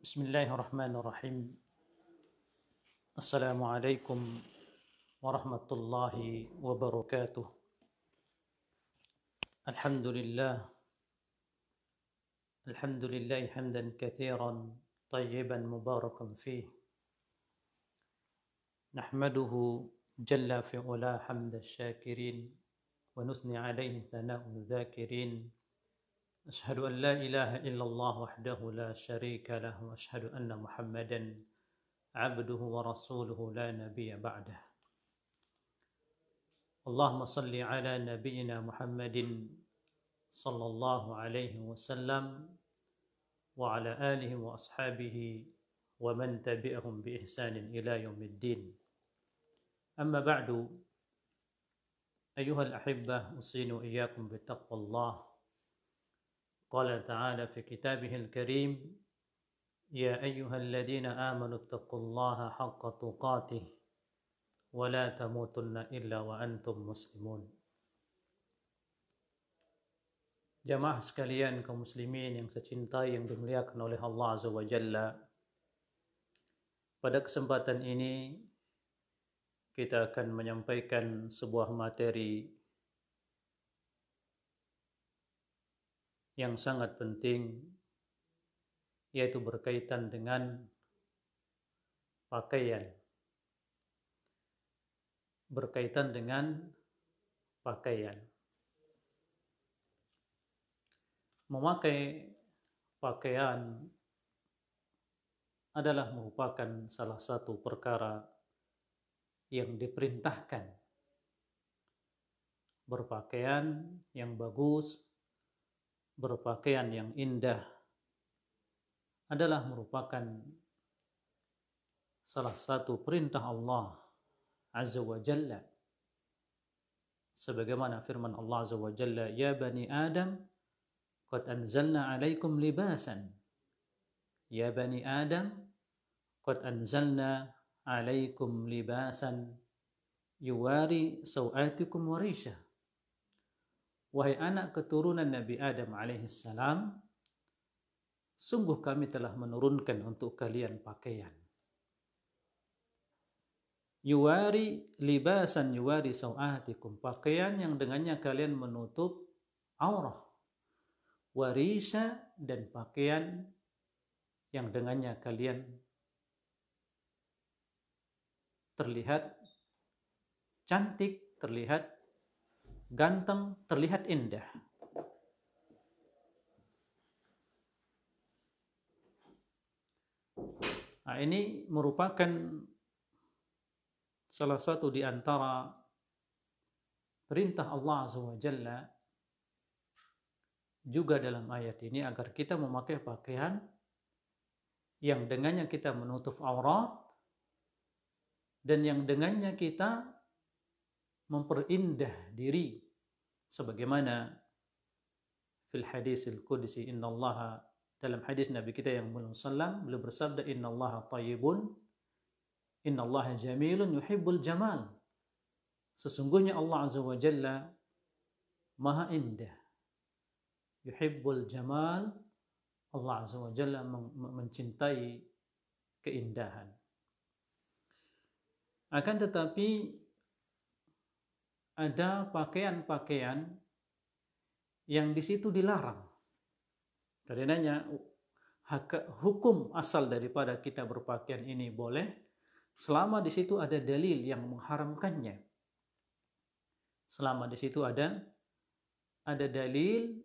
Bismillahirrahmanirrahim. Assalamualaikum warahmatullahi wabarakatuh. Alhamdulillah. Alhamdulillah hamdan katsiran tayyiban mubarakan fih. Nahmaduhu jalla fi ula hamda syakirin wa nusni alaihi thana'u dzakirin. Ashhadu an la ilaha illallah wahdahu la syarika lah wa ashhadu anna Muhammadan abduhu wa rasuluhu la nabiyya ba'dah. Allahumma salli ala nabiyyina Muhammadin sallallahu alaihi wasallam wa ala alihi wa ashabihi wa man tabi'ahum bi ihsanin ila yaumiddin. Amma ba'du, ayyuhal ahibbah, usinu iyyakum bi taqwallah. Qala ta'ala fi kitabihil karim, ya ayyuhalladzina amanu taqullaha haqqa tuqatih wa la tamutunna illa wa antum muslimun. Jamaah sekalian kaum muslimin yang saya cintai, yang dimuliakan oleh Allah Azza wa Jalla. Pada kesempatan ini kita akan menyampaikan sebuah materi yang sangat penting, yaitu berkaitan dengan pakaian. Berkaitan dengan pakaian. Memakai pakaian adalah merupakan salah satu perkara yang diperintahkan. Berpakaian yang bagus, berpakaian yang indah adalah merupakan salah satu perintah Allah Azza wa Jalla. Sebagaimana firman Allah Azza wa Jalla, ya bani Adam, qad anzalna alaikum libasan. Ya bani Adam, qad anzalna alaikum libasan yuwari sawatikum wa risha. Wahai anak keturunan Nabi Adam alaihissalam, sungguh kami telah menurunkan untuk kalian pakaian. Yuwari libasan yuwari sawatikum, pakaian yang dengannya kalian menutup aurah. Warisha, dan pakaian yang dengannya kalian terlihat cantik, terlihat ganteng, terlihat indah. Nah, ini merupakan salah satu di antara perintah Allah Azza wa Jalla juga dalam ayat ini, agar kita memakai pakaian yang dengannya kita menutup aurat dan yang dengannya kita memperindah diri, sebagaimana fil hadisil qudsi, innallaha, dalam hadis Nabi kita yang mulia sallam, beliau bersabda, innallaha tayyibun, innallaha jamilun yuhibbul jamal. Sesungguhnya Allah Azza wa Jalla maha indah, yuhibbul jamal. Allah Azza wa Jalla mencintai keindahan. Akan tetapi ada pakaian-pakaian yang di situ dilarang. Karenanya hukum asal daripada kita berpakaian ini boleh selama di situ ada dalil yang mengharamkannya. Selama di situ ada dalil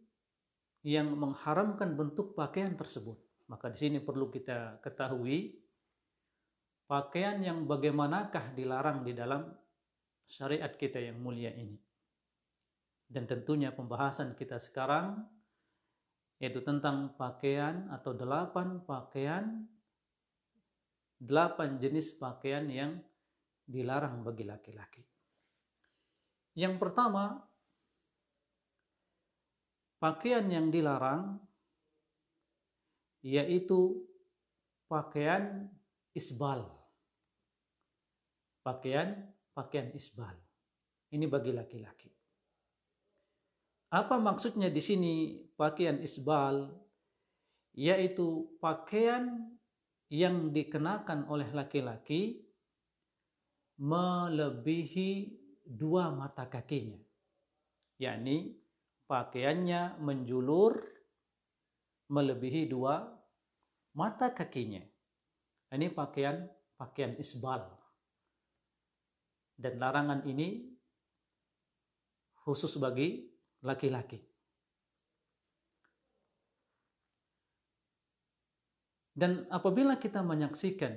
yang mengharamkan bentuk pakaian tersebut. Maka di sini perlu kita ketahui pakaian yang bagaimanakah dilarang di dalam syariat kita yang mulia ini. Dan tentunya pembahasan kita sekarang yaitu tentang pakaian atau 8 jenis pakaian yang dilarang bagi laki-laki. Yang pertama, pakaian yang dilarang yaitu pakaian isbal. Pakaian isbal. Ini bagi laki-laki. Apa maksudnya di sini pakaian isbal? Yaitu pakaian yang dikenakan oleh laki-laki melebihi dua mata kakinya, yakni pakaiannya menjulur melebihi dua mata kakinya. Ini pakaian isbal. Dan larangan ini khusus bagi laki-laki. Dan apabila kita menyaksikan,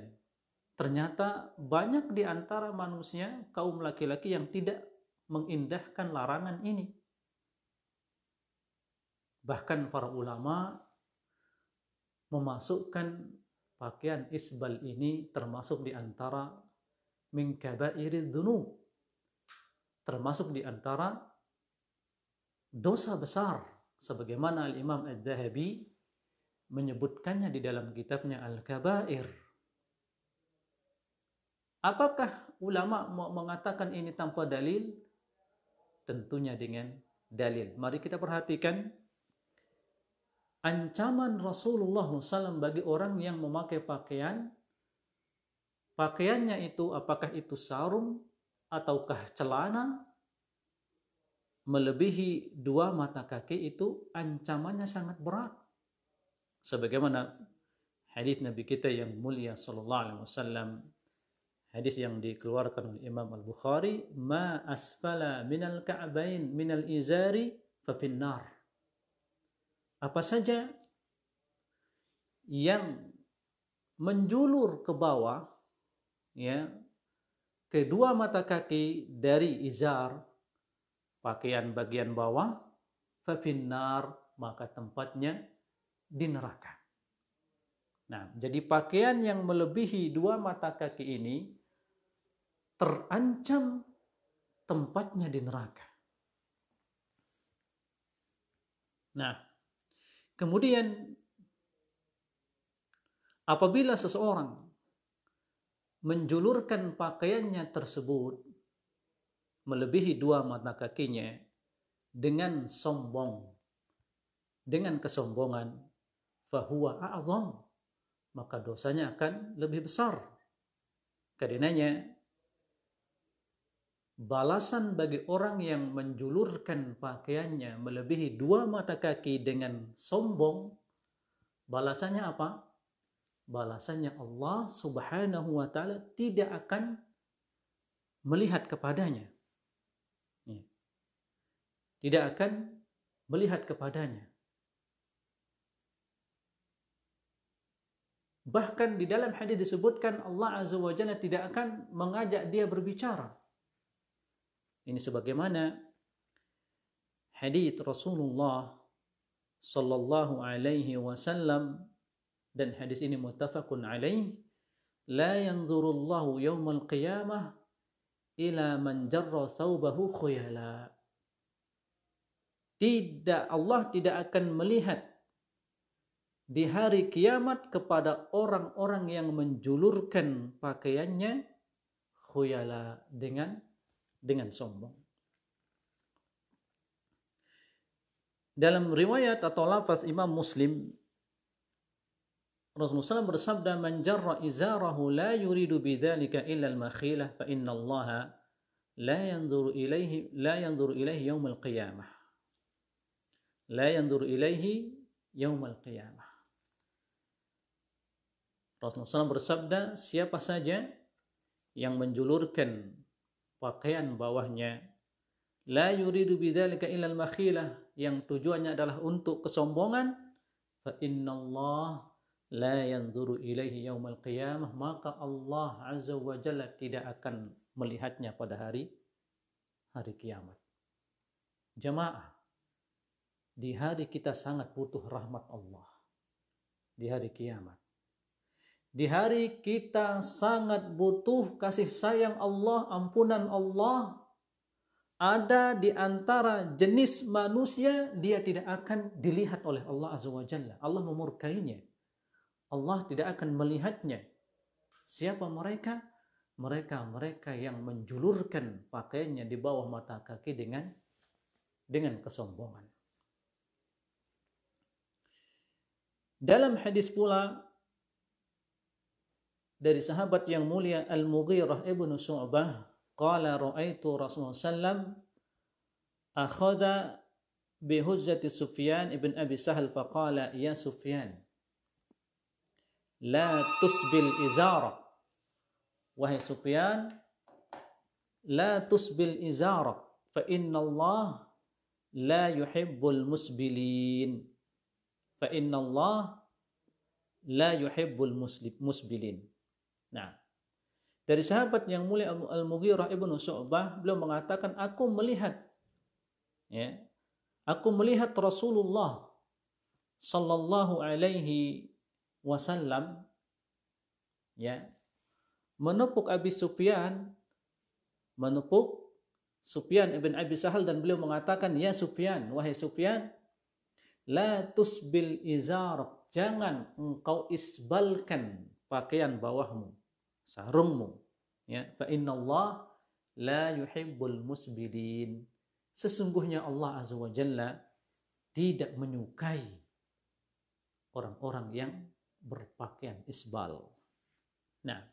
ternyata banyak di antara manusia, kaum laki-laki yang tidak mengindahkan larangan ini. Bahkan para ulama memasukkan pakaian isbal ini termasuk di antara min kabairidz dzunub, termasuk di antara dosa besar, sebagaimana Al-Imam Adz-Dzahabi menyebutkannya di dalam kitabnya Al-Kabair. Apakah ulama mengatakan ini tanpa dalil? Tentunya dengan dalil. Mari kita perhatikan ancaman Rasulullah SAW bagi orang yang memakai pakaiannya itu, apakah itu sarung ataukah celana, melebihi dua mata kaki, itu ancamannya sangat berat. Sebagaimana hadis Nabi kita yang mulia sallallahu alaihi wasallam, hadis yang dikeluarkan oleh Imam Al-Bukhari, ma asfala minal ka'bain minal izari fa finnar. Apa saja yang menjulur ke bawah, ya, kedua mata kaki dari izar, pakaian bagian bawah, fa finnar, maka tempatnya di neraka. Nah, jadi pakaian yang melebihi dua mata kaki ini terancam tempatnya di neraka. Nah, kemudian apabila seseorang menjulurkan pakaiannya tersebut melebihi dua mata kakinya dengan sombong, dengan kesombongan, fahuwa a'zam, maka dosanya akan lebih besar. Karenanya balasan bagi orang yang menjulurkan pakaiannya melebihi dua mata kaki dengan sombong, balasannya apa? Balasannya Allah Subhanahu wa ta'ala tidak akan melihat kepadanya. Tidak akan melihat kepadanya. Bahkan di dalam hadis disebutkan Allah Azza wa Jalla tidak akan mengajak dia berbicara. Ini sebagaimana hadis Rasulullah sallallahu alaihi wasallam, dan hadis ini muttafaqun alaih, la yanzurullahu yaumal qiyamah ila man jarra thawbahu khuyala. Allah tidak akan melihat di hari kiamat kepada orang-orang yang menjulurkan pakaiannya khuyala, dengan sombong. Dalam riwayat atau lafaz Imam Muslim, Rasulullah SAW bersabda, man jarra izarahu la yuridu bidzalika illa al-makhilah fa inna Allah la yanzuru ilaihi yaumal qiyamah. La yanzuru ilaihi yaumal qiyamah. Rasulullah SAW bersabda, siapa saja yang menjulurkan pakaian bawahnya, la yuridu bidzalika illa al-makhilah, yang tujuannya adalah untuk kesombongan, fa innallaha la yanzuru ilaihi yaumal qiyamah, maka Allah Azza wa Jalla tidak akan melihatnya pada hari kiamat. Jamaah, di hari kita sangat butuh rahmat Allah. Di hari kiamat, di hari kita sangat butuh kasih sayang Allah, ampunan Allah. Ada di antara jenis manusia, dia tidak akan dilihat oleh Allah Azza wa Jalla. Allah memurkainya. Allah tidak akan melihatnya. Siapa mereka? Mereka yang menjulurkan pakaiannya di bawah mata kaki dengan kesombongan. Dalam hadis pula dari sahabat yang mulia Al-Mughirah ibnu Syu'bah, qala ra'aitu Rasulullah sallam akhadha bihujjati Sufyan ibn Abi Sahal faqala ya Sufyan la tusbil izara, wahai Sufyan, la tusbil izara fa inna Allah la yuhibbul musbilin, fa inna Allah la yuhibbul musbilin. Nah, dari sahabat yang mulia Al-Mughirah ibnu Syu'bah, beliau mengatakan, aku melihat Rasulullah sallallahu alaihi wasallam menepuk Sufyan ibn Abi Sahal, dan beliau mengatakan, ya Sufyan, wahai Sufyan, la tusbil izar, jangan engkau isbalkan pakaian bawahmu, sarungmu, fa innallaha la yuhibbul musbilin, sesungguhnya Allah azza wa jalla tidak menyukai orang-orang yang berpakaian isbal. Nah,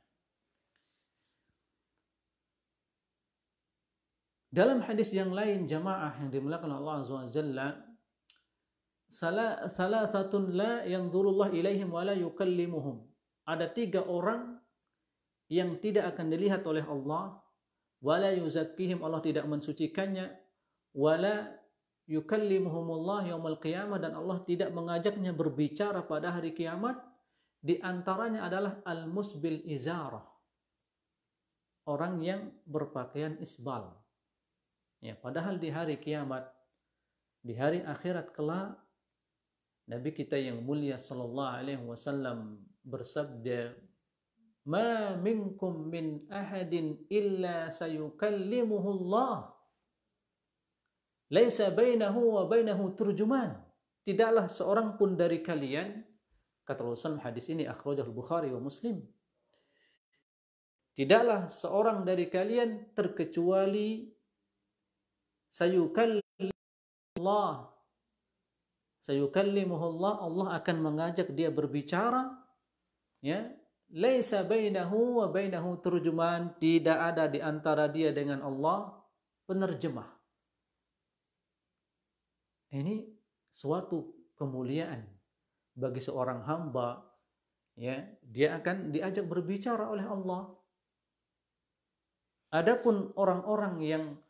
dalam hadis yang lain jamaah yang dimuliakan Allah azza wa jalla, salasatun la yanzurullah ilaihim wa la yukallimuhum, ada 3 orang yang tidak akan dilihat oleh Allah, wala yuzakkihim, Allah tidak mensucikannya, wala yukallimuhumullah yaumil qiyamah, dan Allah tidak mengajaknya berbicara pada hari kiamat. Di antaranya adalah al-musbil izarah, orang yang berpakaian isbal. Padahal di hari kiamat, di hari akhirat kelak, Nabi kita yang mulia sallallahu alaihi wasallam bersabda, "Ma minkum min ahadin illa sayukallimuhu Allah. Laisa bainahu wa bainahu turjuman." Tidaklah seorang pun dari kalian, kata Rasulullah, hadis ini akhrajahul Bukhari wa Muslim, tidaklah seorang dari kalian terkecuali sayukallimuhullah, Allah akan mengajak dia berbicara, laisa bainahu wa bainahu turjuman, tidak ada di antara dia dengan Allah penerjemah. Ini suatu kemuliaan bagi seorang hamba, dia akan diajak berbicara oleh Allah. Adapun orang-orang yang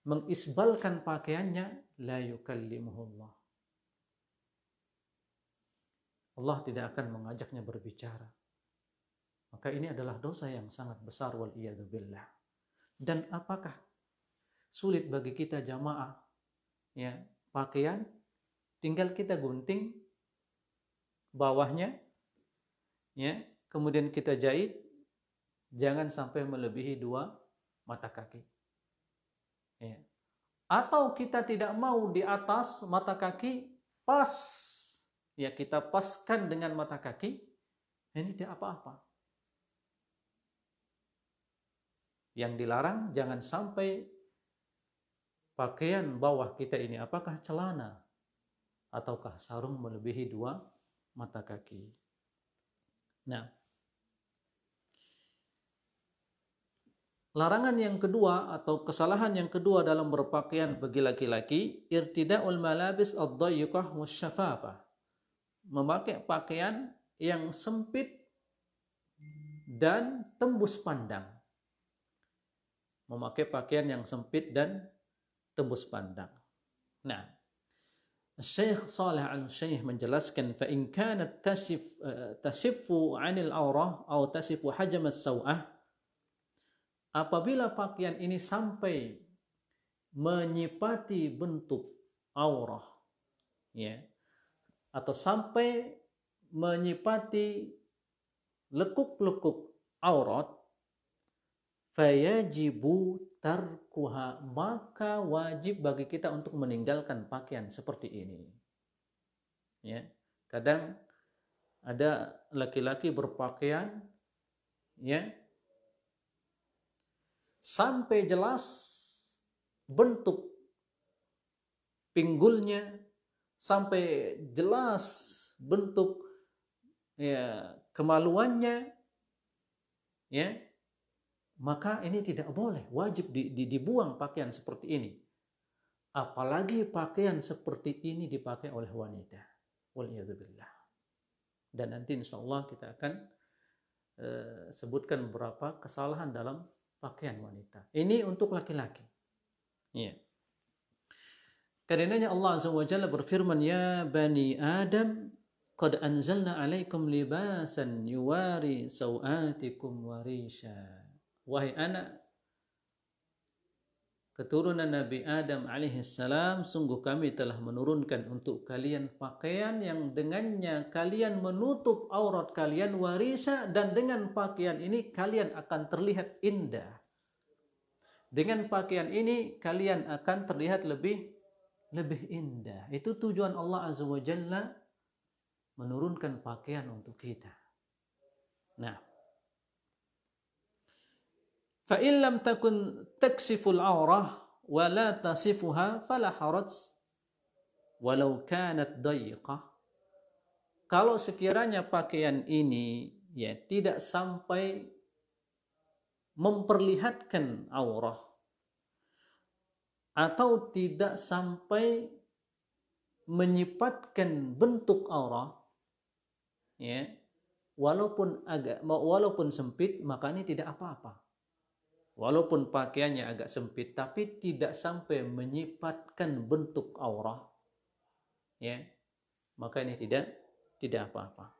mengisbalkan pakaiannya, la yukallimuhullah, Allah tidak akan mengajaknya berbicara. Maka ini adalah dosa yang sangat besar, wal iyadu billah. Dan apakah sulit bagi kita jamaah, pakaian tinggal kita gunting bawahnya, kemudian kita jahit, jangan sampai melebihi 2 mata kaki. Atau kita tidak mau di atas mata kaki, pas, kita paskan dengan mata kaki, ini tidak apa-apa. Yang dilarang jangan sampai pakaian bawah kita ini, apakah celana ataukah sarung, melebihi 2 mata kaki. Nah, larangan yang kedua atau kesalahan yang kedua dalam berpakaian bagi laki-laki, irtida'ul malabis ad-dayyqah wasyafafah, memakai pakaian yang sempit dan tembus pandang. Memakai pakaian yang sempit dan tembus pandang. Nah, Syekh Shalih Al-Syekh menjelaskan, fa in kanat tasiffu 'anil aurah atau tasifu hajam as-sawah, apabila pakaian ini sampai menyipati bentuk aurah, atau sampai menyipati lekuk-lekuk aurat, fayajibu tarkuha, maka wajib bagi kita untuk meninggalkan pakaian seperti ini. Kadang ada laki-laki berpakaian, sampai jelas bentuk pinggulnya, sampai jelas bentuk kemaluannya, ya, maka ini tidak boleh, wajib dibuang pakaian seperti ini. Apalagi pakaian seperti ini dipakai oleh wanita. Waliyadzubillah. Dan nanti insya Allah kita akan sebutkan beberapa kesalahan dalam pakaian wanita. Ini untuk laki-laki. Ya. Karenanya Allah Azza wa Jalla berfirman, ya bani Adam, qad anzalna alaikum libasan yuwari sawatikum warisha. Wahai anak keturunan Nabi Adam alaihissalam, sungguh kami telah menurunkan untuk kalian pakaian yang dengannya kalian menutup aurat kalian, warisa, dan dengan pakaian ini kalian akan terlihat indah. Dengan pakaian ini kalian akan terlihat lebih indah. Itu tujuan Allah Azza wa Jalla menurunkan pakaian untuk kita. Nah, fa in lam takun taksiful aurah wa la tasifuha fala haraj walau kanat dayiqah. Kalau sekiranya pakaian ini ya tidak sampai memperlihatkan aurah atau tidak sampai menyifatkan bentuk aurah, ya, walaupun sempit, maka ini tidak apa-apa. Walaupun pakaiannya agak sempit, tapi tidak sampai menyifatkan bentuk aurah, ya, maka ini tidak apa-apa.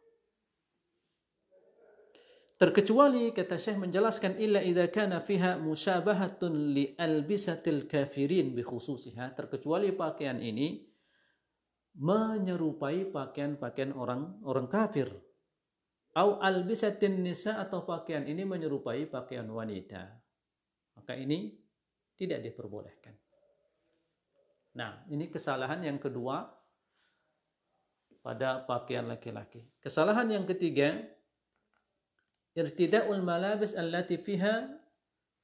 Terkecuali, kata Syekh menjelaskan, illa idza kana fiha musyabahatun li albisatil kafirin bi khususiha, terkecuali pakaian ini menyerupai pakaian-pakaian orang kafir. Au albisatin nisa, atau pakaian ini menyerupai pakaian wanita, maka ini tidak diperbolehkan. Nah, ini kesalahan yang kedua pada pakaian laki-laki. Kesalahan yang ketiga, irtida'ul malabis allati fiha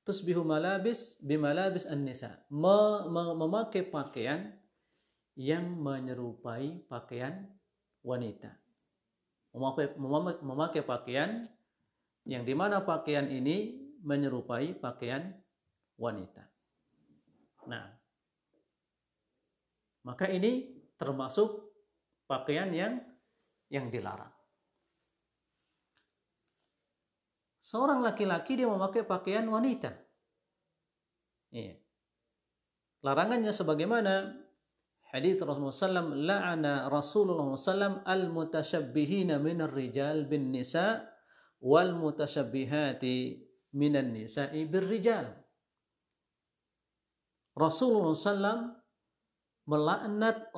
tusbihu malabis bimalabis an-nisa. Memakai pakaian yang menyerupai pakaian wanita. Memakai pakaian yang dimana pakaian ini menyerupai pakaian wanita. Nah, maka ini termasuk pakaian yang dilarang. Seorang laki-laki dia memakai pakaian wanita. Iya. Larangannya sebagaimana hadits Rasulullah SAW, la'ana Rasulullah SAW al-mutasyabbihina minar rijal bin nisa wal mutasyabbihati minan nisa'i bir rijal. Rasulullah SAW melaknat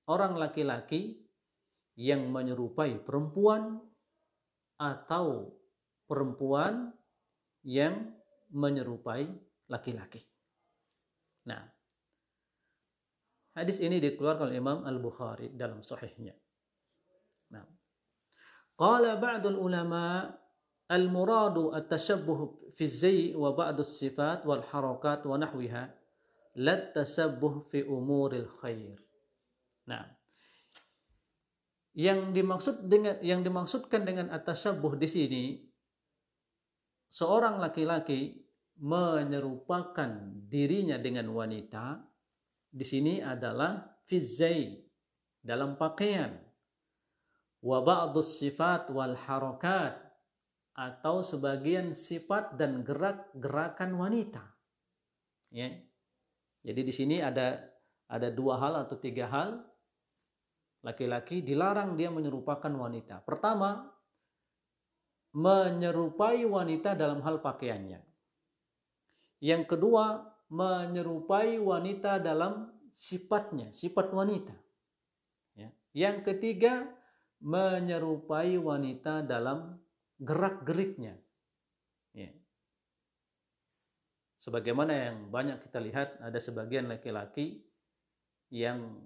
orang laki-laki yang menyerupai perempuan atau perempuan yang menyerupai laki-laki. Nah, hadis ini dikeluarkan oleh Imam Al-Bukhari dalam sahihnya. Nah, qala ba'dul ulama al-muradu at-tashabbuh fi az-zay' wa ba'd as-sifat wal harakat wa nahwiha la tasabbuh fi umuril khair. Nah, yang dimaksudkan dengan at-tashabbuh di sini, seorang laki-laki menyerupakan dirinya dengan wanita di sini adalah fi az-zay', dalam pakaian, wa ba'dus sifat wal harakat, atau sebagian sifat dan gerak-gerakan wanita. Ya. Jadi di sini ada dua hal atau tiga hal. Laki-laki dilarang dia menyerupakan wanita. Pertama, menyerupai wanita dalam hal pakaiannya. Yang kedua, menyerupai wanita dalam sifatnya, sifat wanita. Ya. Yang ketiga, menyerupai wanita dalam gerak-geriknya. Ya. Sebagaimana yang banyak kita lihat, ada sebagian laki-laki yang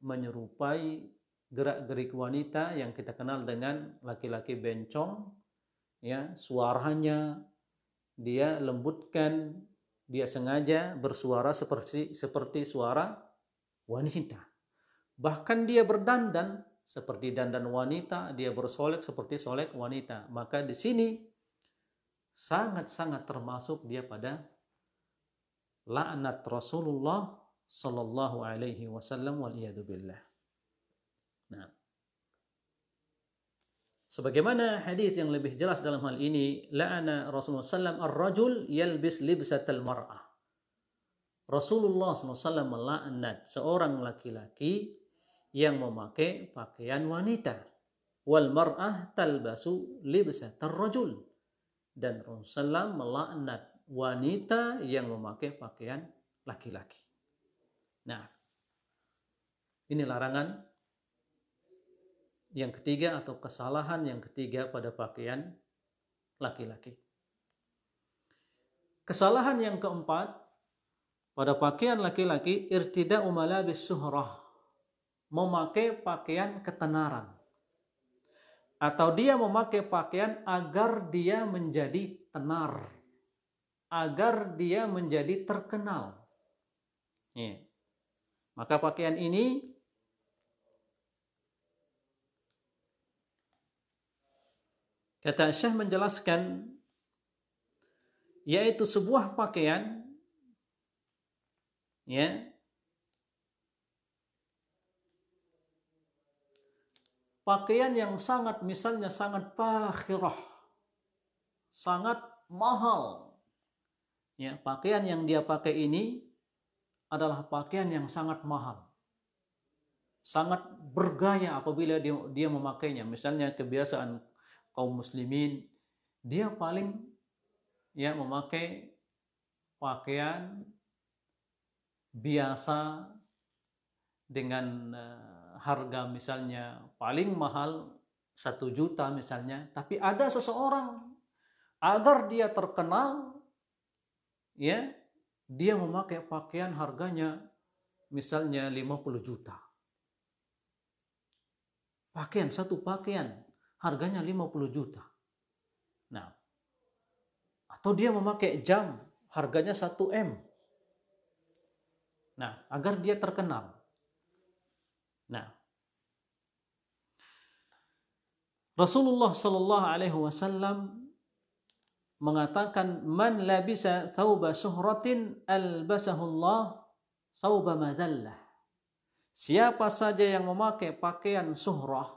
menyerupai gerak-gerik wanita yang kita kenal dengan laki-laki bencong, ya, suaranya dia lembutkan, dia sengaja bersuara seperti suara wanita. Bahkan dia berdandan seperti dandan wanita, dia bersolek seperti solek wanita. Maka di sini sangat-sangat termasuk dia pada laknat Rasulullah sallallahu alaihi wasallam wal iyadu billah. Nah, sebagaimana hadis yang lebih jelas dalam hal ini, la'ana Rasulullah sallam ar-rajul yalbis libsatal mar'ah. Rasulullah SAW melaknat seorang laki-laki yang memakai pakaian wanita. Wal mar'ah talbasu libsatar rajul. Dan Rasulullah melaknat wanita yang memakai pakaian laki-laki. Nah, ini larangan yang ketiga atau kesalahan yang ketiga pada pakaian laki-laki. Kesalahan yang keempat pada pakaian laki-laki, irtida'u malabis suhrah, memakai pakaian ketenaran. Atau dia memakai pakaian agar dia menjadi tenar, agar dia menjadi terkenal. Ya. Maka pakaian ini kata Syekh menjelaskan, yaitu sebuah pakaian, ya, pakaian yang sangat, misalnya sangat fakhirah, sangat mahal. Ya, pakaian yang dia pakai ini adalah pakaian yang sangat mahal, sangat bergaya apabila dia memakainya. Misalnya kebiasaan kaum muslimin, dia paling memakai pakaian biasa dengan harga misalnya paling mahal 1 juta misalnya, tapi ada seseorang agar dia terkenal, ya, dia memakai pakaian harganya misalnya 50 juta. Satu pakaian harganya 50 juta. Nah, atau dia memakai jam harganya 1 M. Nah, agar dia terkenal. Nah, Rasulullah sallallahu alaihi wasallam mengatakan, man labisa thawba syuhratin albasahullah thawba madallah. Siapa saja yang memakai pakaian syuhrah,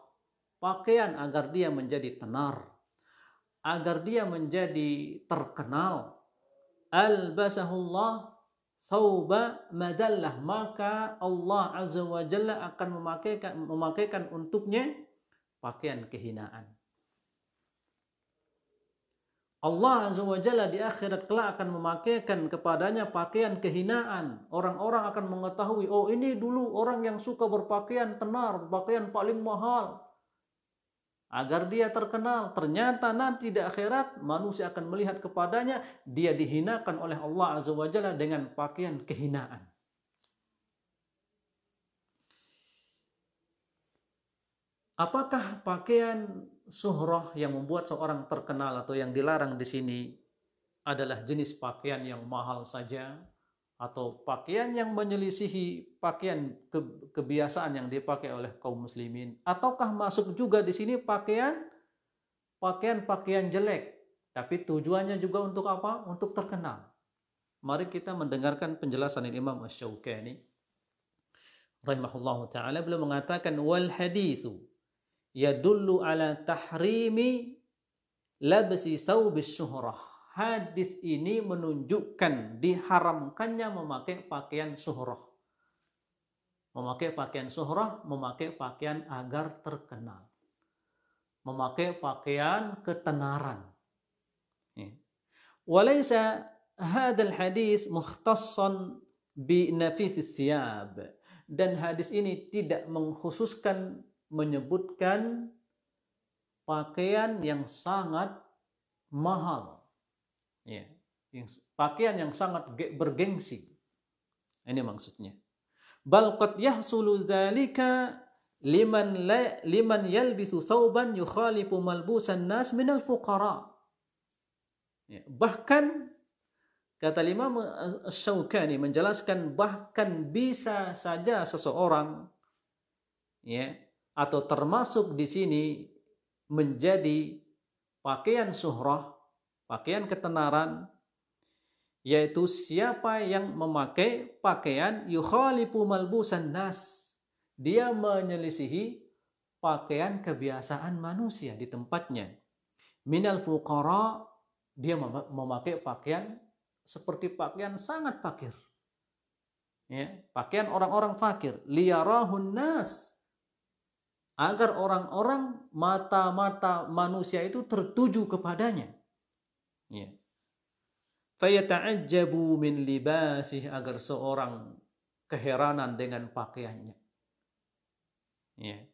pakaian agar dia menjadi tenar, agar dia menjadi terkenal, albasahullah thawba madallah, maka Allah azza wa jalla akan memakaikan untuknya pakaian kehinaan. Allah azza wa jalla di akhirat kelak akan memakaikan kepadanya pakaian kehinaan. Orang-orang akan mengetahui, oh ini dulu orang yang suka berpakaian tenar, berpakaian paling mahal, agar dia terkenal. Ternyata nanti di akhirat manusia akan melihat kepadanya, dia dihinakan oleh Allah azza wa jalla dengan pakaian kehinaan. Apakah pakaian syuhrah yang membuat seorang terkenal atau yang dilarang di sini adalah jenis pakaian yang mahal saja, atau pakaian yang menyelisihi pakaian kebiasaan yang dipakai oleh kaum muslimin? Ataukah masuk juga di sini pakaian jelek, tapi tujuannya juga untuk apa? Untuk terkenal. Mari kita mendengarkan penjelasan Imam Asy-Syaukani rahimahullahu taala. Beliau mengatakan, wal haditsu yadullu ala tahrimi labsi thawbis syuhrah. Hadis ini menunjukkan diharamkannya memakai pakaian syuhrah. Memakai pakaian syuhrah, memakai pakaian agar terkenal, memakai pakaian ketenaran. Walaysa hadzal hadis mukhtassan bi nafisis thiyab. Dan hadis ini tidak mengkhususkan, menyebutkan pakaian yang sangat mahal, ya, pakaian yang sangat bergengsi. Ini maksudnya. Bal qad yahsulu dzalika liman yalbisu thawban yukhalifu malbusan nas minal fuqara. Ya, bahkan kata Imam Asy-Syaukani menjelaskan, bahkan bisa saja seseorang, ya, atau termasuk di sini menjadi pakaian suhrah, pakaian ketenaran, yaitu siapa yang memakai pakaian yukhalifu malbusan nas, dia menyelisihi pakaian kebiasaan manusia di tempatnya. Minal fuqara, dia memakai pakaian seperti pakaian sangat fakir. Ya, pakaian orang-orang fakir. Liyarahun nas, agar orang-orang, mata-mata manusia itu tertuju kepadanya. Ya. Fayata'ajjabu min libasih, agar seorang keheranan dengan pakaiannya. Ya.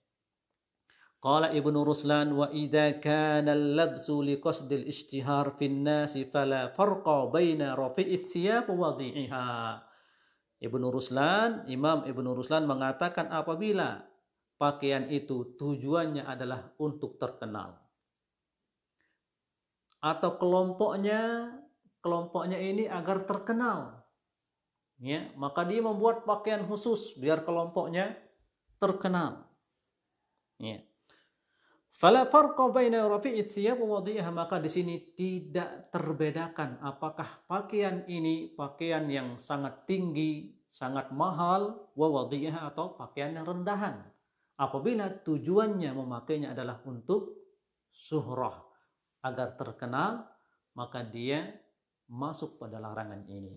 Qala Ibnu Ruslan, wa idza kana al-labsu liqasdil ishtihar fin nasi fala farqa baina rafi'is thiyab wa wadhi'iha. Imam Ibnu Ruslan mengatakan apabila pakaian itu tujuannya adalah untuk terkenal, atau kelompoknya ini agar terkenal, ya, maka dia membuat pakaian khusus biar kelompoknya terkenal. Ya. Fala farqa baina rafi'is thiyab wa wadhi'iha, maka di sini tidak terbedakan apakah pakaian ini pakaian yang sangat tinggi, sangat mahal, wa wadhi'iha, atau pakaian yang rendahan. Apabila tujuannya memakainya adalah untuk suhrah, agar terkenal, maka dia masuk pada larangan ini.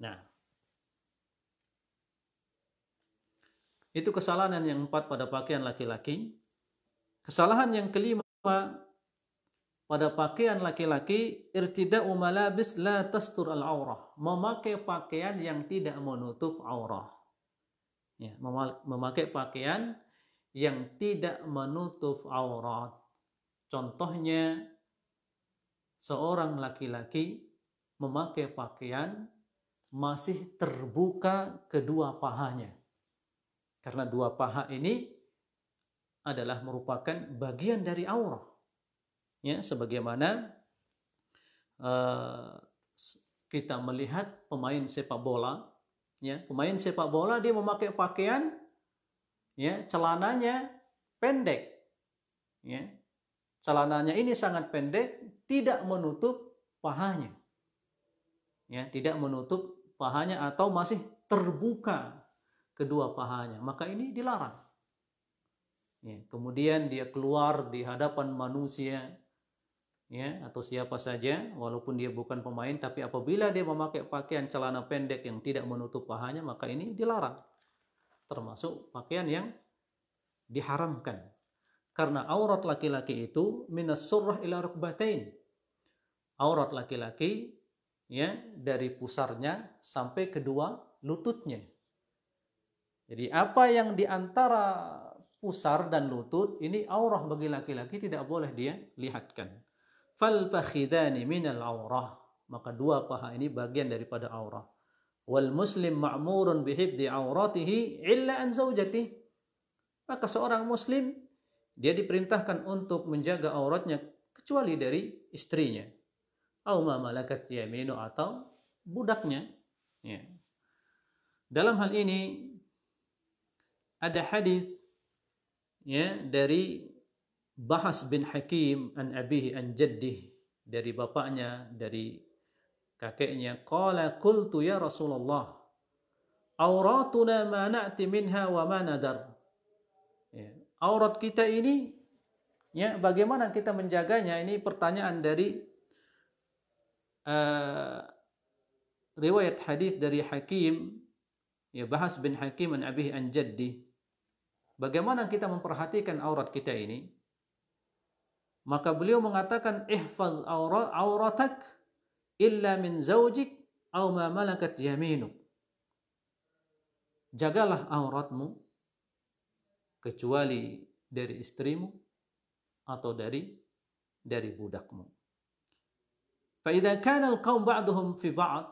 Nah, itu kesalahan yang 4 pada pakaian laki-laki. Kesalahan yang kelima pada pakaian laki-laki, irtida'u malabis la tastur al-aurah, memakai pakaian yang tidak menutup aurah. Ya, memakai pakaian yang tidak menutup aurat. Contohnya, seorang laki-laki memakai pakaian masih terbuka kedua pahanya. Karena dua paha ini adalah merupakan bagian dari aurah. Ya, sebagaimana kita melihat pemain sepak bola, ya, pemain sepak bola dia memakai pakaian, ya, celananya pendek, ya, celananya ini sangat pendek, tidak menutup pahanya, ya, tidak menutup pahanya atau masih terbuka kedua pahanya, maka ini dilarang. Ya, kemudian dia keluar di hadapan manusia, ya, atau siapa saja, walaupun dia bukan pemain, tapi apabila dia memakai pakaian celana pendek yang tidak menutup pahanya, maka ini dilarang, termasuk pakaian yang diharamkan. Karena aurat laki-laki itu minas surrah ila rukbatain, aurat laki-laki, ya, dari pusarnya sampai kedua lututnya. Jadi apa yang diantara pusar dan lutut ini aurah bagi laki-laki, tidak boleh dia lihatkan. Fal fakhidani minal aurah, maka dua paha ini bagian daripada aurah. Wal muslim ma'murun bihifdzi auratihi illa an zaujatihi, maka seorang muslim dia diperintahkan untuk menjaga auratnya kecuali dari istrinya, au ma malakat yaminu, atau budaknya. Ya. Dalam hal ini ada hadis, ya, dari Bahas bin Hakim an abihi an jaddih, dari bapaknya, dari kakeknya, qala qultu ya Rasulullah auratuna ma na'ti minha wa ma nadar. Ya, aurat kita ini, ya, bagaimana kita menjaganya? Ini pertanyaan dari riwayat hadis dari Hakim, ya, Bahas bin Hakim an abihi an jaddih. Bagaimana kita memperhatikan aurat kita ini? Maka beliau mengatakan, ihfaz auratak illa min zaujik aw ma malakat yaminuk. Jagalah auratmu kecuali dari istrimu atau dari budakmu. Fa idza kana al-qaum ba'duhum fi ba'd,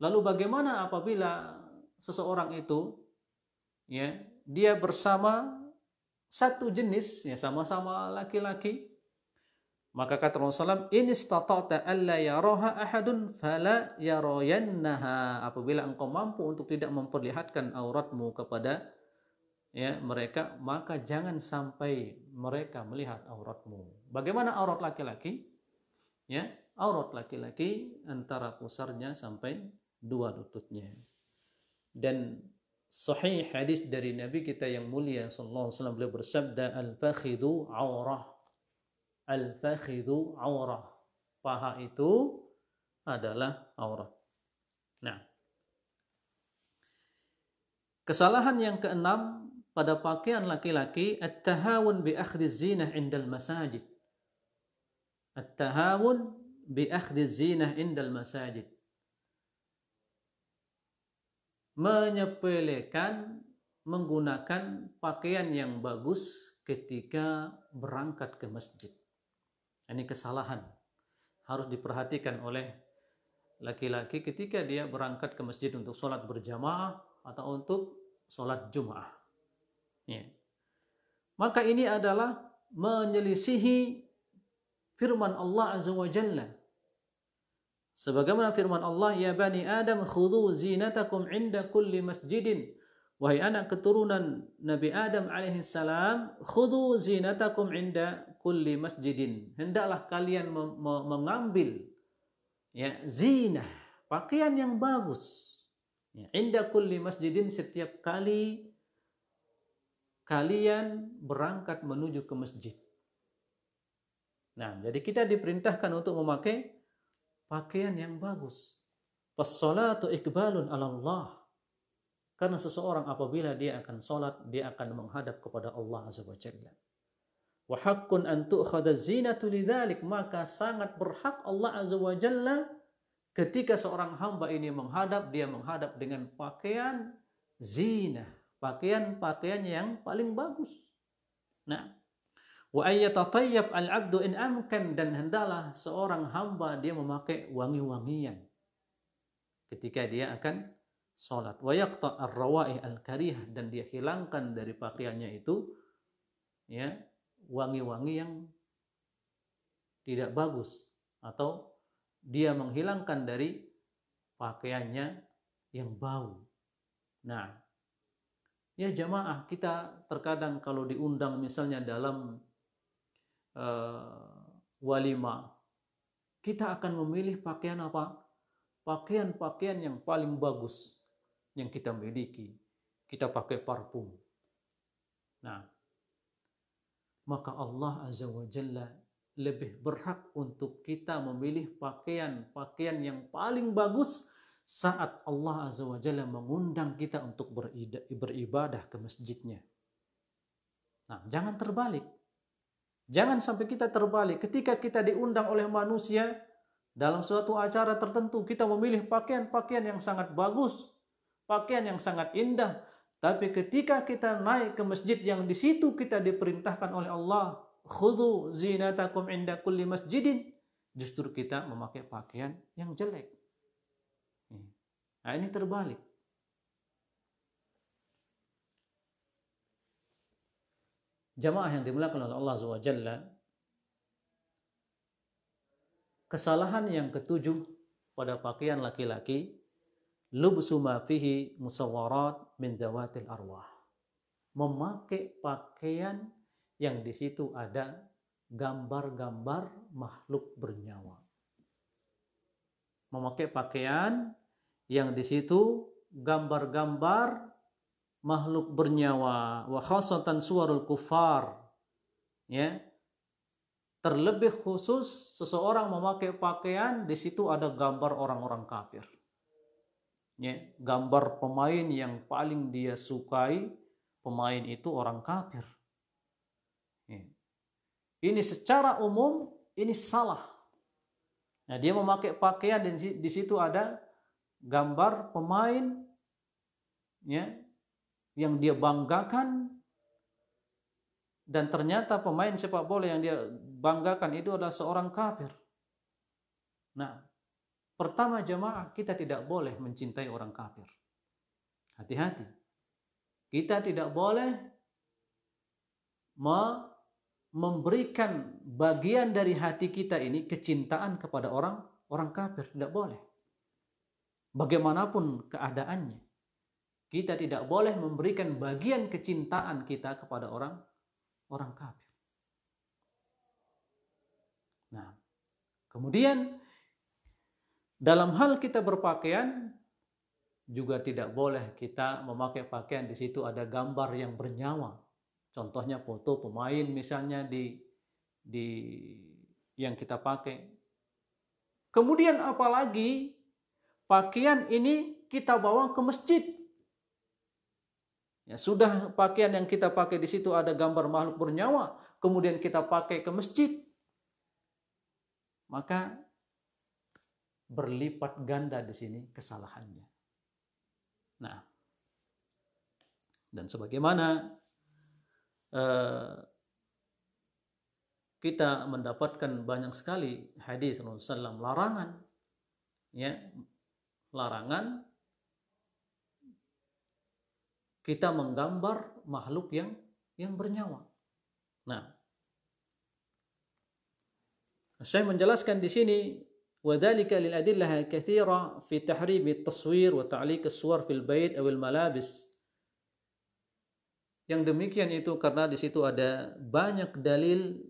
lalu bagaimana apabila seseorang itu, ya, dia bersama satu jenis, ya, sama-sama laki-laki, maka kata Rasulullah, in istata'ta alla yaraha ahadun fala yarayannaha, apabila engkau mampu untuk tidak memperlihatkan auratmu kepada ya mereka, maka jangan sampai mereka melihat auratmu. Bagaimana aurat laki-laki? Ya, aurat laki-laki antara pusarnya sampai dua lututnya. Dan sahih hadis dari Nabi kita yang mulia sallallahu alaihi wasallam, beliau bersabda, al-fakhidhu aurah. Al-fakhidhu aurah. Paha itu adalah aurat. Nah, kesalahan yang keenam pada pakaian laki-laki, at-tahawun bi akhdhi zinah indal masajid. At-tahawun bi akhdhi zinah indal masajid. Menyepelekan menggunakan pakaian yang bagus ketika berangkat ke masjid. Ini kesalahan. Harus diperhatikan oleh laki-laki ketika dia berangkat ke masjid untuk sholat berjamaah atau untuk sholat Jum'ah. Ya. Maka ini adalah menyelisihi firman Allah Azza wa Jalla. Sebagaimana firman Allah, ya bani Adam khudhu zinatakum inda kulli masjidin. Wahai anak keturunan Nabi Adam alaihissalam, khudhu zinatakum inda kulli masjidin. Hendaklah kalian mengambil ya zinah, pakaian yang bagus. Ya, inda kulli masjidin, setiap kali kalian berangkat menuju ke masjid. Nah, jadi kita diperintahkan untuk memakai pakaian yang bagus. Fas-salatu iqbalun 'ala Allah. Karena seseorang apabila dia akan salat, dia akan menghadap kepada Allah Azza wa Jalla. Wa haqqun an tu'khadha zinatu lidzalik, maka sangat berhak Allah Azza wa Jalla ketika seorang hamba ini menghadap, dia menghadap dengan pakaian zinah, pakaian-pakaian yang paling bagus. Nah, wa ayyatatayyab al-'abdu in amkan, dan hendaklah seorang hamba dia memakai wangi-wangian ketika dia akan salat. Wa yaqta' ar-rawa'ih al-karihah, dan dia hilangkan dari pakaiannya itu ya wangi-wangi yang tidak bagus, atau dia menghilangkan dari pakaiannya yang bau. Nah, ya jamaah, kita terkadang kalau diundang misalnya dalam walimah, kita akan memilih pakaian apa? Pakaian-pakaian yang paling bagus yang kita miliki. Kita pakai parfum. Nah, maka Allah Azza wa Jalla lebih berhak untuk kita memilih pakaian-pakaian yang paling bagus saat Allah Azza wa Jalla mengundang kita untuk beribadah ke masjidnya. Nah, jangan terbalik. Jangan sampai kita terbalik. Ketika kita diundang oleh manusia dalam suatu acara tertentu, kita memilih pakaian-pakaian yang sangat bagus, pakaian yang sangat indah. Tapi ketika kita naik ke masjid yang di situ kita diperintahkan oleh Allah, khudhu zinatakum inda kulli masjidin, justru kita memakai pakaian yang jelek. Nah, ini terbalik. Jamaah yang dimuliakan oleh Allah Azza wa Jalla, kesalahan yang ketujuh pada pakaian laki-laki, lubsu ma fihi musawwarat min zawatil arwah. Memakai pakaian yang di situ ada gambar-gambar makhluk bernyawa. Memakai pakaian yang di situ gambar-gambar makhluk bernyawa, wa khasatan suwarul kufar. Ya. Terlebih khusus seseorang memakai pakaian di situ ada gambar orang-orang kafir. Ya, gambar pemain yang paling dia sukai, pemain itu orang kafir. Ya. Ini secara umum ini salah. Nah, dia memakai pakaian dan di situ ada gambar pemain ya yang dia banggakan, dan ternyata pemain sepak bola yang dia banggakan itu adalah seorang kafir. Nah, pertama jamaah, kita tidak boleh mencintai orang kafir. Hati-hati. Kita tidak boleh memberikan bagian dari hati kita ini kecintaan kepada orang kafir. Tidak boleh. Bagaimanapun keadaannya. Kita tidak boleh memberikan bagian kecintaan kita kepada orang kafir. Nah, kemudian dalam hal kita berpakaian juga tidak boleh kita memakai pakaian di situ ada gambar yang bernyawa. Contohnya foto pemain misalnya di yang kita pakai. Kemudian apalagi pakaian ini kita bawa ke masjid. Ya, sudah pakaian yang kita pakai di situ ada gambar makhluk bernyawa, kemudian kita pakai ke masjid, maka berlipat ganda di sini kesalahannya. Nah, dan sebagaimana kita mendapatkan banyak sekali hadis Rasulullah SAW larangan, ya, larangan kita menggambar makhluk yang bernyawa. Nah, saya menjelaskan di sini وذلك للأدلة كثيرة في تحريم التصوير وتعليق الصور في البيت أو الملابس. Yang demikian itu karena di situ ada banyak dalil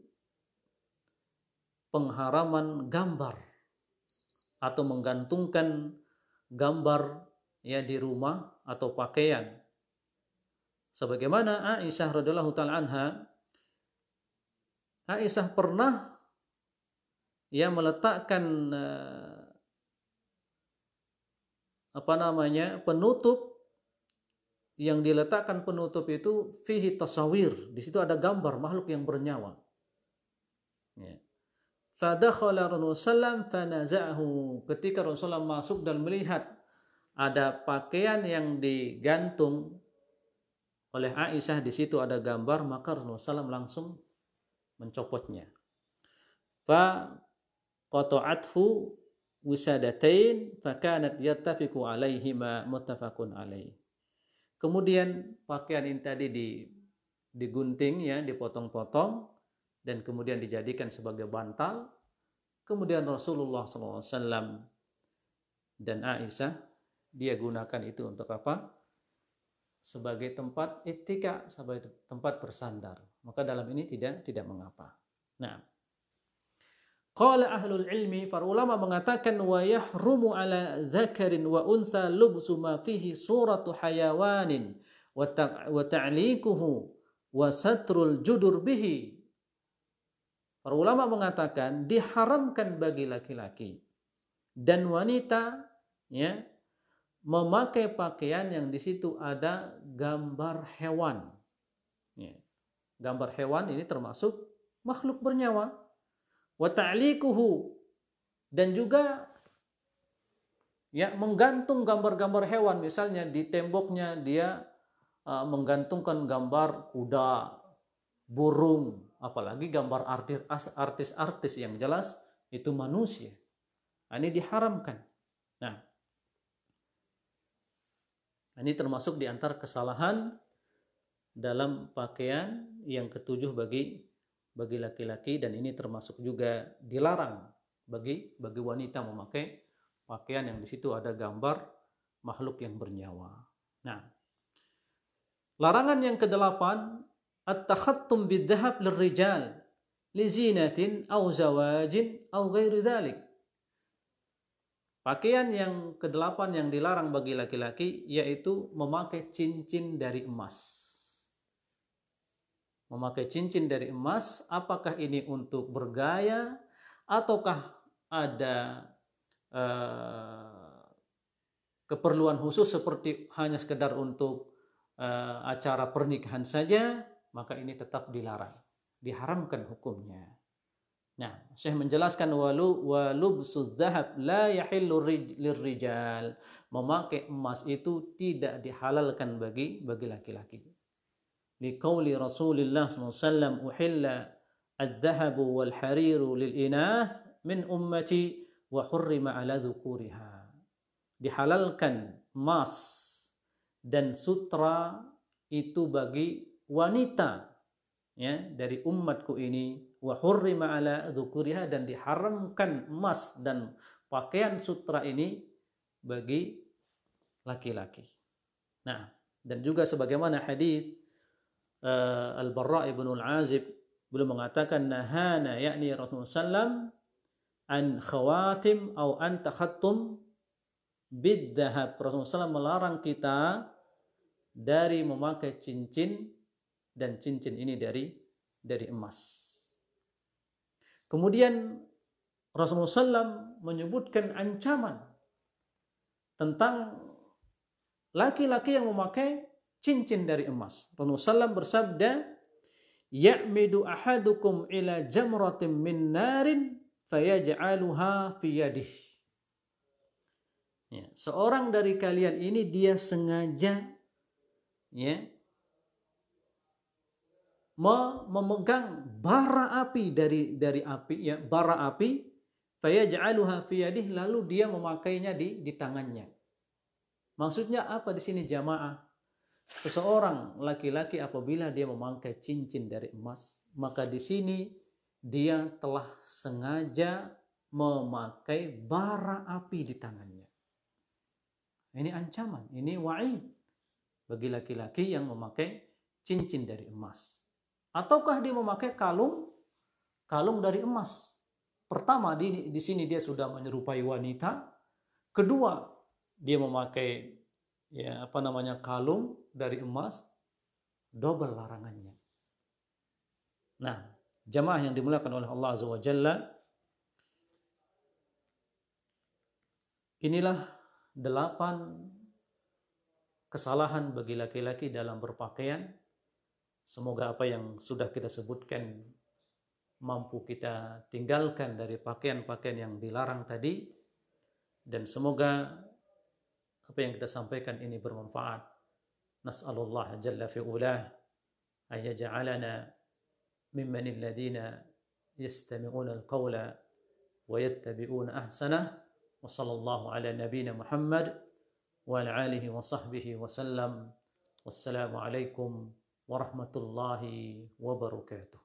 pengharaman gambar atau menggantungkan gambar ya di rumah atau pakaian. Sebagaimana Aisyah radhiyallahu taala anha, Aisyah pernah meletakkan penutup, yang diletakkan penutup itu fihi tasawir, di situ ada gambar makhluk yang bernyawa. Ya. Fadakhala Rasulullah fanaza'ahu, ketika Rasulullah masuk dan melihat ada pakaian yang digantung oleh Aisyah, di situ ada gambar, maka Rasulullah langsung mencopotnya. Fa qata'athu wisadatain fakanat yattafiqu alaihima muttafaqun alaih. Kemudian pakaian ini tadi digunting ya, dipotong-potong dan kemudian dijadikan sebagai bantal. Kemudian Rasulullah SAW dan Aisyah dia gunakan itu untuk apa? Sebagai tempat ittika, sebagai tempat bersandar. Maka dalam ini tidak mengapa. Nah, qala ahlul ilmi, para ulama mengatakan wa yahrumu ala dzakarin wa untha lubsu ma fihi suratu hayawanin wa ta'liquhu wa satrul judur bihi. Para ulama mengatakan diharamkan bagi laki-laki dan wanita ya memakai pakaian yang di situ ada gambar hewan. Ya. Gambar hewan ini termasuk makhluk bernyawa. Wa ta'liquhu, dan juga ya mengantung gambar-gambar hewan, misalnya di temboknya dia menggantungkan gambar kuda, burung, apalagi gambar artis-artis yang jelas itu manusia. Ini diharamkan. Nah, ini termasuk di antara kesalahan dalam pakaian yang ketujuh bagi laki-laki, dan ini termasuk juga dilarang bagi wanita memakai pakaian yang di situ ada gambar makhluk yang bernyawa. Nah, larangan yang ke-8, at-takhattum bidhahab lirrijal li zinatin aw zawajin aw ghairi dzalik. Pakaian yang ke-8 yang dilarang bagi laki-laki yaitu memakai cincin dari emas. Memakai cincin dari emas, apakah ini untuk bergaya ataukah ada keperluan khusus seperti hanya sekedar untuk acara pernikahan saja, maka ini tetap dilarang, diharamkan hukumnya. Nah, Syekh menjelaskan walubsuz dzahab la yahillu lirrijal. Memakai emas itu tidak dihalalkan bagi laki-laki. Liqauli Rasulullah SAW, uhilla adz-dzahabu wal hariru lil inath min ummati wa hurrima ala dzukuriha. Dihalalkan emas dan sutra itu bagi wanita ya dari umatku ini, wa hurrima ala dzukuriha, dan diharamkan emas dan pakaian sutra ini bagi laki-laki. Nah, dan juga sebagaimana hadis Al-Barra' ibn Al-Azib beliau mengatakan nahana yakni Rasulullah sallam an khawatim atau an takhattum bid-dhahab. Rasulullah sallam melarang kita dari memakai cincin, dan cincin ini dari emas. Kemudian Rasulullah SAW menyebutkan ancaman tentang laki-laki yang memakai cincin dari emas. Rasulullah SAW bersabda, "Ya'midu ahadukum ila jamratin min narin fayaj'aluha fi yadihi." Ya, seorang dari kalian ini dia sengaja ya memegang bara api dari api ya, bara api, fayaj'aluha fi yadihi, lalu dia memakainya di tangannya. Maksudnya apa di sini jamaah? Seseorang laki-laki apabila dia memakai cincin dari emas, maka di sini dia telah sengaja memakai bara api di tangannya. Ini ancaman, ini wa'id bagi laki-laki yang memakai cincin dari emas. Ataukah dia memakai kalung dari emas? Pertama, di sini dia sudah menyerupai wanita. Kedua, dia memakai kalung dari emas, double larangannya. Nah, jamaah yang dimuliakan oleh Allah Azza wa Jalla, inilah 8 kesalahan bagi laki-laki dalam berpakaian. Semoga apa yang sudah kita sebutkan mampu kita tinggalkan dari pakaian-pakaian yang dilarang tadi, dan semoga apa yang kita sampaikan ini bermanfaat. Nas'alullah jalla fi'ulah an yaj'alana mimman alladhina yastami'una al-qawla wa yattabi'una ahsanah. Wa sallallahu ala nabiyyina Muhammad wa ala alihi wa sahbihi wa sallam. Wassalamu alaikum warahmatullahi wabarakatuh.